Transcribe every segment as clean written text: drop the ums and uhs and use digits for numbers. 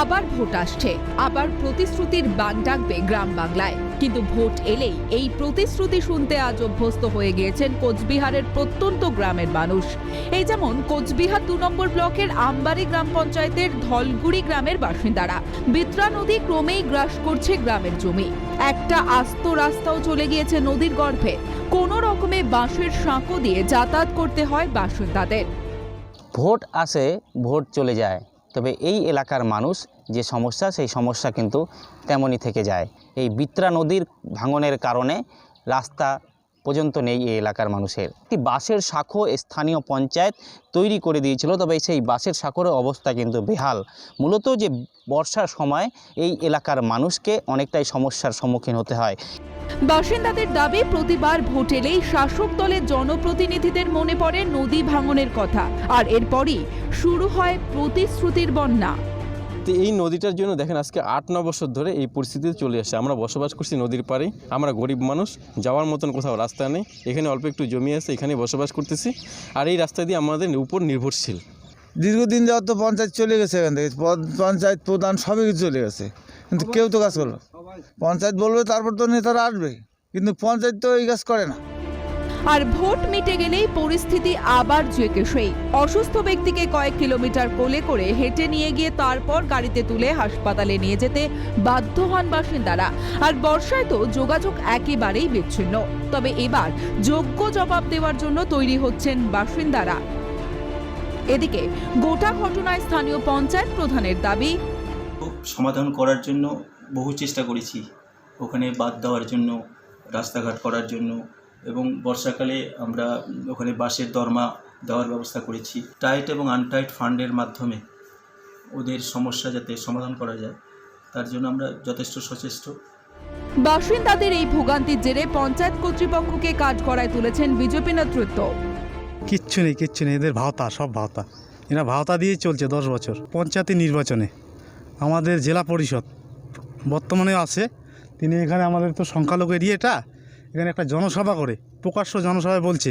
আবার ভোট আসছে, আবার প্রতিশ্রুতির বান ডাকবে গ্রাম বাংলায়। কিন্তু ভোট এলেই এই প্রতিশ্রুতি শুনতে আজ অভ্যস্ত হয়ে গিয়েছেন কোচবিহারের প্রত্যন্ত গ্রামের মানুষ। এই যেমন কোচবিহার ২ নম্বর ব্লকের আমবাড়ি গ্রাম পঞ্চায়েতের ধলগুড়ি গ্রামের বাসিন্দারা। বিত্রা নদী ক্রমেই গ্রাস করছে গ্রামের জমি। একটা আস্ত রাস্তাও চলে গিয়েছে নদীর গর্ভে। কোনো রকমে বাঁশের সাঁকো দিয়ে যাতায়াত করতে হয় বাসিন্দাদের। ভোট আসে, ভোট চলে যায়, তবে এই এলাকার মানুষ যে সমস্যা, সেই সমস্যা কিন্তু তেমনই থেকে যায়। এই বিত্রা নদীর ভাঙনের কারণে রাস্তা পর্যন্ত নেই এই এলাকার মানুষের। একটি বাঁশের সাঁকো স্থানীয় পঞ্চায়েত তৈরি করে দিয়েছিল, তবে সেই বাঁশের সাঁকোর অবস্থা কিন্তু বেহাল। মূলত যে বর্ষার সময় এই এলাকার মানুষকে অনেকটাই সমস্যার সম্মুখীন হতে হয়। বাসিন্দাদের দাবি, প্রতিবার ভোট এলেই শাসক দলের জনপ্রতিনিধিদের মনে পড়ে নদী ভাঙনের কথা, আর এরপরই শুরু হয় প্রতিশ্রুতির বন্যা। তো এই নদীটার জন্য দেখেন আজকে ৮-৯ বছর ধরে এই পরিস্থিতিতে চলে আসছে। আমরা বসবাস করছি নদীর পাড়ে, আমরা গরিব মানুষ, যাওয়ার মতন কোথাও রাস্তা নেই। এখানে অল্প একটু জমি আছে, এখানে বসবাস করতেছি, আর এই রাস্তা দিয়ে আমাদের উপর নির্ভরশীল। দীর্ঘদিন যাওয়ার তো পঞ্চায়েত চলে গেছে, এখান থেকে পঞ্চায়েত প্রধান সবই চলে গেছে, কিন্তু কেউ তো কাজ করলো। পঞ্চায়েত বলবে, তারপর তো নেতারা আসবে, কিন্তু পঞ্চায়েত তো এই কাজ করে না। আর ভোট মিটে গেলেই পরিস্থিতি আবার জেঁকে। অসুস্থ ব্যক্তিকে কয়েক কিলোমিটার কোলে করে হেঁটে নিয়ে গিয়ে তারপর গাড়িতে তুলে হাসপাতালে নিয়ে যেতে বাধ্য হন বাসিন্দারা। আর বর্ষায় তো যোগাযোগ একেবারেই বিচ্ছিন্ন। তবে এবার যোগ্য জবাব দেওয়ার জন্য তৈরি হচ্ছেন বাসিন্দারা। এদিকে গোটা ঘটনায় স্থানীয় পঞ্চায়েত প্রধানের দাবি, সমাধান করার জন্য বহু চেষ্টা করেছি, ওখানে বাঁধ দেওয়ার জন্য, রাস্তাঘাট করার জন্য, এবং বর্ষাকালে আমরা ওখানে বাঁশের দরমা দেওয়ার ব্যবস্থা করেছি। টাইট এবং আনটাইট ফান্ডের মাধ্যমে ওদের সমস্যা যাতে সমাধান করা যায়, তার জন্য আমরা যথেষ্ট সচেষ্ট। বাসিন্দাদের এই ভোগান্তির জেরে পঞ্চায়েত কর্তৃপক্ষকে কাঠগড়ায় তুলেছেন বিজেপি নেতৃত্ব। কিচ্ছু নেই, এদের ভাওতা, সব ভাওতা। এরা ভাওতা দিয়েই চলছে 10 বছর। পঞ্চায়েত নির্বাচনে আমাদের জেলা পরিষদ বর্তমানে আছে, তিনি এখানে আমাদের তো সংখ্যালঘু এরিয়াটা, এখানে একটা জনসভা করে প্রকাশ্য জনসভায় বলছে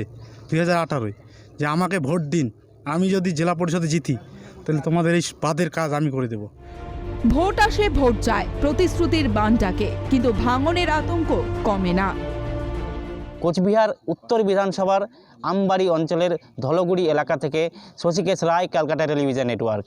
2018-য় যে আমাকে ভোট দিন, আমি যদি জেলা পরিষদে জিতি তাহলে তোমাদের এই বাঁধের কাজ আমি করে দেব। ভোট আসে, ভোট যায়, প্রতিশ্রুতির বান ডাকে, কিন্তু ভাঙনের আতঙ্ক কমে না। কোচবিহার উত্তর বিধানসভার আমবাড়ি অঞ্চলের ধলগুড়ি এলাকা থেকে শশীকেশ রায়, ক্যালকাটা টেলিভিশন নেটওয়ার্ক।